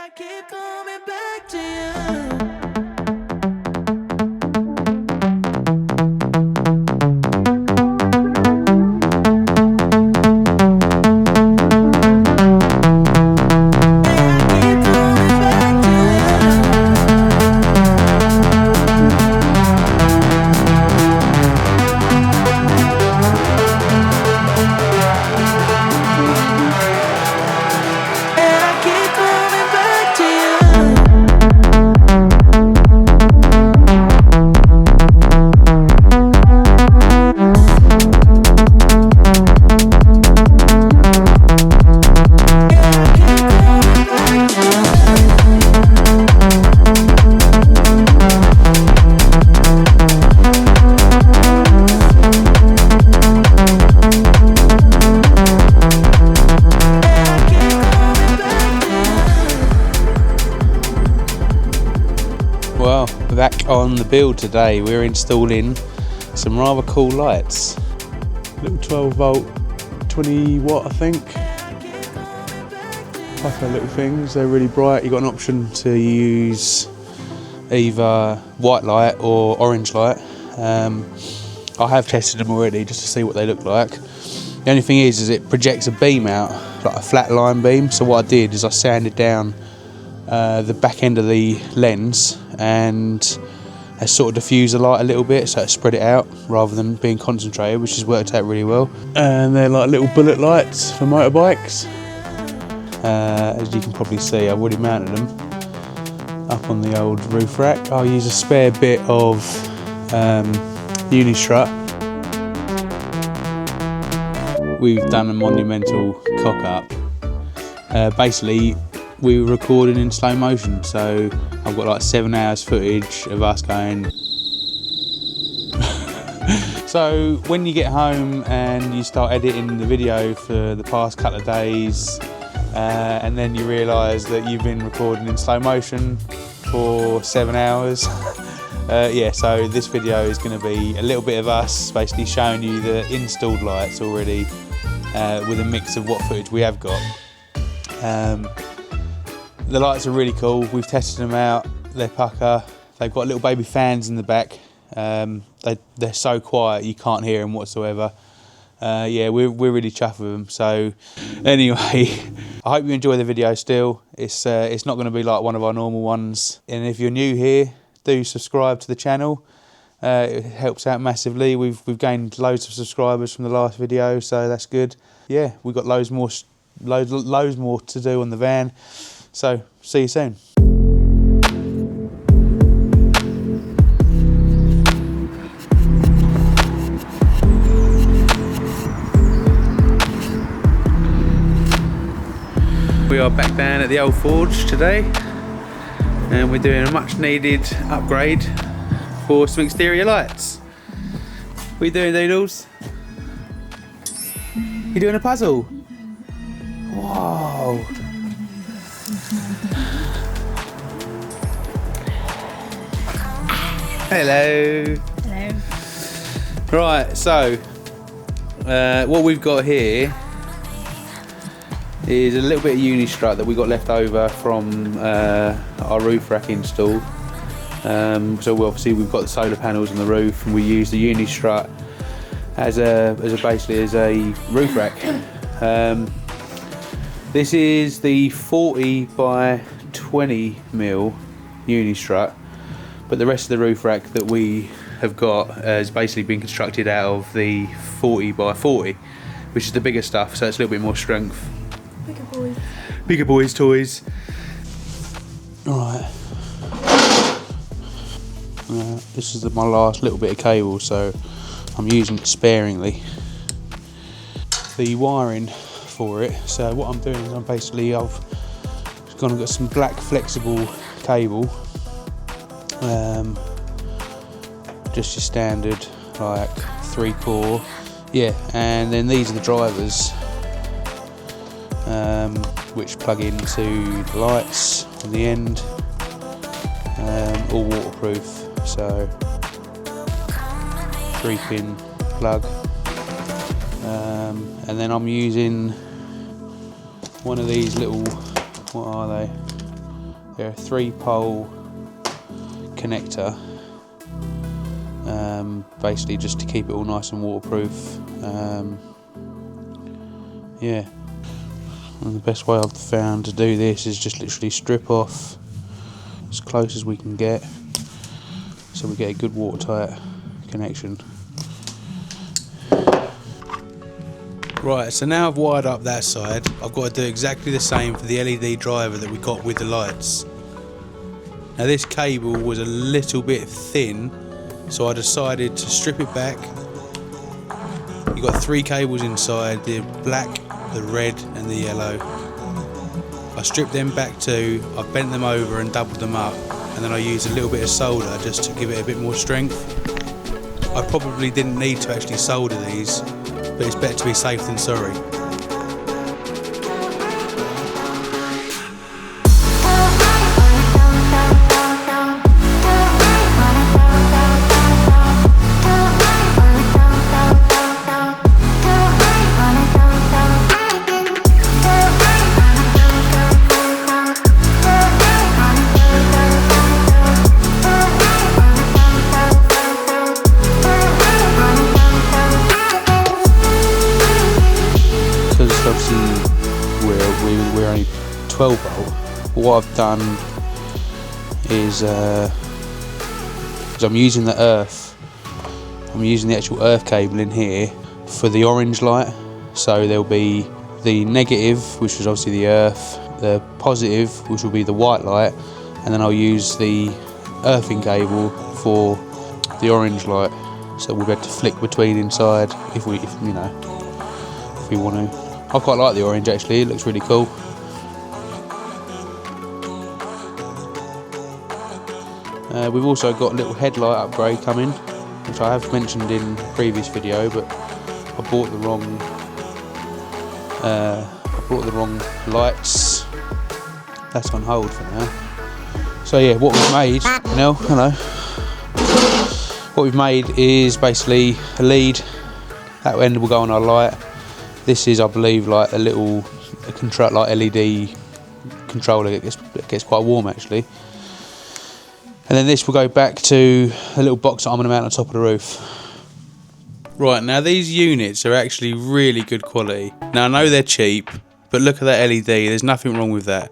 I keep coming back to you. Well, back on the build today, we're installing some rather cool lights. Little 12 volt, 20 watt I think. Like our little things, they're really bright. You've got an option to use either white light or orange light. I have tested them already just to see what they look like. The only thing is it projects a beam out, like a flat line beam. So what I did is I sanded down the back end of the lens and I sort of diffused the light a little bit so it spread it out rather than being concentrated, which has worked out really well. And they're like little bullet lights for motorbikes. As you can probably see, I've already mounted them up on the old roof rack. I'll use a spare bit of Unistrut. We've done a monumental cock up. Basically, we were recording in slow motion, so I've got like 7 hours footage of us going. So when you get home and you start editing the video for the past couple of days, and then you realise that you've been recording in slow motion for 7 hours, yeah, so this video is going to be a little bit of us basically showing you the installed lights already, with a mix of what footage we have got. The lights are really cool. We've tested them out. They're pucker. They've got little baby fans in the back. They're so quiet you can't hear them whatsoever. Yeah, we're really chuffed with them. So anyway, I hope you enjoy the video still. It's not going to be like one of our normal ones. And if you're new here, do subscribe to the channel. It helps out massively. We've gained loads of subscribers from the last video, so that's good. Yeah, we've got loads more to do on the van. So, see you soon. We are back down at the old forge today, and we're doing a much needed upgrade for some exterior lights. What are you doing, Doodles? You doing a puzzle? Whoa! Hello. Hello. Right, so what we've got here is a little bit of Unistrut that we got left over from our roof rack install. So we've got the solar panels on the roof, and we use the Unistrut as a roof rack. This is the 40 by 20 mil Unistrut. But the rest of the roof rack that we have got has basically been constructed out of the 40 by 40, which is the bigger stuff, so it's a little bit more strength. Bigger boys. Bigger boys' toys. Alright. This is my last little bit of cable, so I'm using it sparingly. The wiring for it, so what I'm doing is I've gone and got some black flexible cable. Just your standard like 3-core, yeah, and then these are the drivers, which plug into the lights on the end, all waterproof, so 3-pin plug, and then I'm using one of these little, what are they? They're a 3-pole connector, basically just to keep it all nice and waterproof. Yeah, and the best way I've found to do this is just literally strip off as close as we can get, so we get a good watertight connection. Right, so now I've wired up that side, I've got to do exactly the same for the LED driver that we got with the lights. Now this cable was a little bit thin, so I decided to strip it back. You've got 3 cables inside, the black, the red and the yellow. I stripped them back too, I bent them over and doubled them up, and then I used a little bit of solder just to give it a bit more strength. I probably didn't need to actually solder these, but it's better to be safe than sorry. We're only 12 volt. What I've done is I'm using the earth. I'm using the actual earth cable in here for the orange light. So there'll be the negative, which is obviously the earth, the positive, which will be the white light, and then I'll use the earthing cable for the orange light. So we'll be able to flick between inside if we want to. I quite like the orange actually, it looks really cool. We've also got a little headlight upgrade coming, which I have mentioned in a previous video, but I bought the wrong lights. That's on hold for now. So yeah, what we've made, Nell, hello. What we've made is basically a lead. That end will go on our light. This is, I believe, like a little control, like LED controller. It gets quite warm actually. And then this will go back to a little box that I'm going to mount on top of the roof. Right, now these units are actually really good quality. Now I know they're cheap, but look at that LED, there's nothing wrong with that.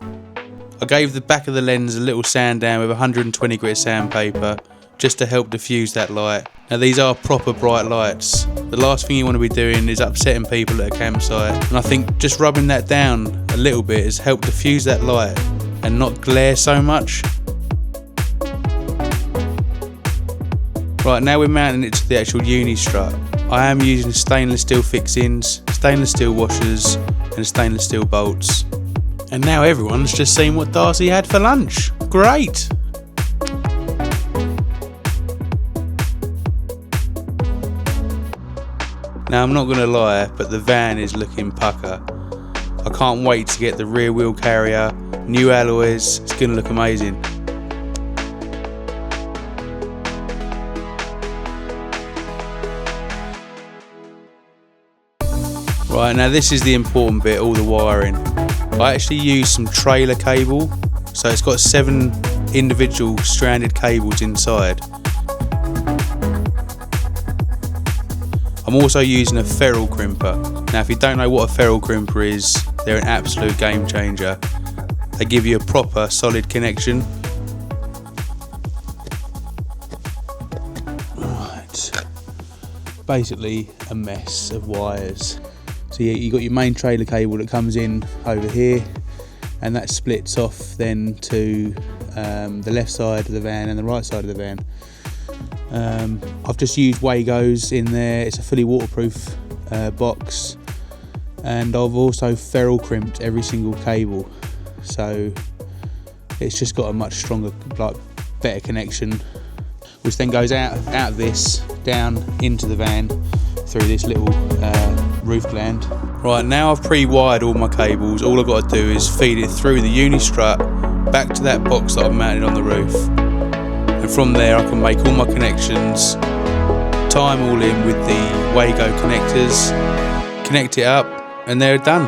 I gave the back of the lens a little sand down with 120 grit sandpaper, just to help diffuse that light. Now these are proper bright lights. The last thing you want to be doing is upsetting people at a campsite, and I think just rubbing that down a little bit has helped diffuse that light and not glare so much. Right, now we're mounting it to the actual uni strut. I am using stainless steel fixings, stainless steel washers and stainless steel bolts. And now everyone's just seen what Darcy had for lunch. Great! Now I'm not going to lie, but the van is looking pucker. I can't wait to get the rear wheel carrier, new alloys, it's going to look amazing. Right, now this is the important bit, all the wiring. I actually used some trailer cable, so it's got 7 individual stranded cables inside. I'm also using a ferrule crimper. Now if you don't know what a ferrule crimper is, they're an absolute game changer. They give you a proper solid connection. Right, basically a mess of wires. So yeah, you've got your main trailer cable that comes in over here, and that splits off then to the left side of the van and the right side of the van. I've just used Wagos in there, it's a fully waterproof box, and I've also ferrule crimped every single cable, so it's just got a much stronger, like, better connection, which then goes out of this down into the van through this little roof gland. Right, now I've pre-wired all my cables. All I've got to do is feed it through the uni strut back to that box that I've mounted on the roof, and from there I can make all my connections, tie them all in with the Wago connectors, connect it up, and they're done.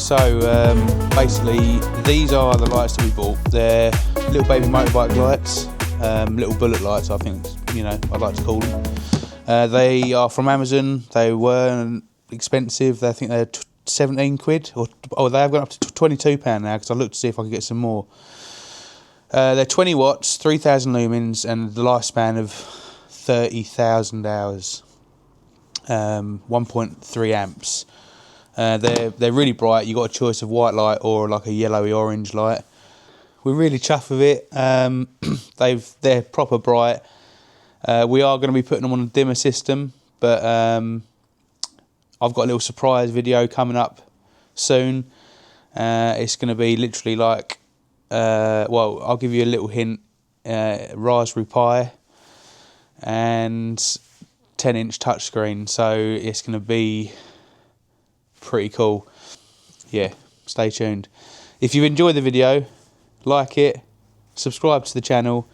So basically these are the lights that we bought. They're little baby motorbike lights, little bullet lights I think, you know, I'd like to call them. They are from Amazon. They weren't expensive. I think they're 17 quid, or they have gone up to £22 now, because I looked to see if I could get some more. They're 20 watts, 3,000 lumens, and the lifespan of 30,000 hours, 1.3 amps. They're really bright. You've got a choice of white light or like a yellowy orange light. We're really chuffed with it. They're proper bright. We are going to be putting them on a dimmer system, but I've got a little surprise video coming up soon. It's going to be literally like, well, I'll give you a little hint, Raspberry Pi and 10-inch touchscreen, so it's going to be pretty cool. Yeah, stay tuned. If you've enjoyed the video, like it, subscribe to the channel.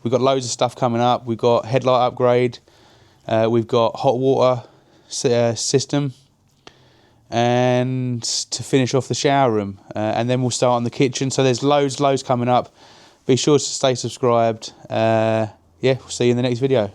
We've got loads of stuff coming up. We've got headlight upgrade, we've got hot water system, and to finish off the shower room, and then we'll start on the kitchen. So there's loads coming up. Be sure to stay subscribed. Yeah, we'll see you in the next video.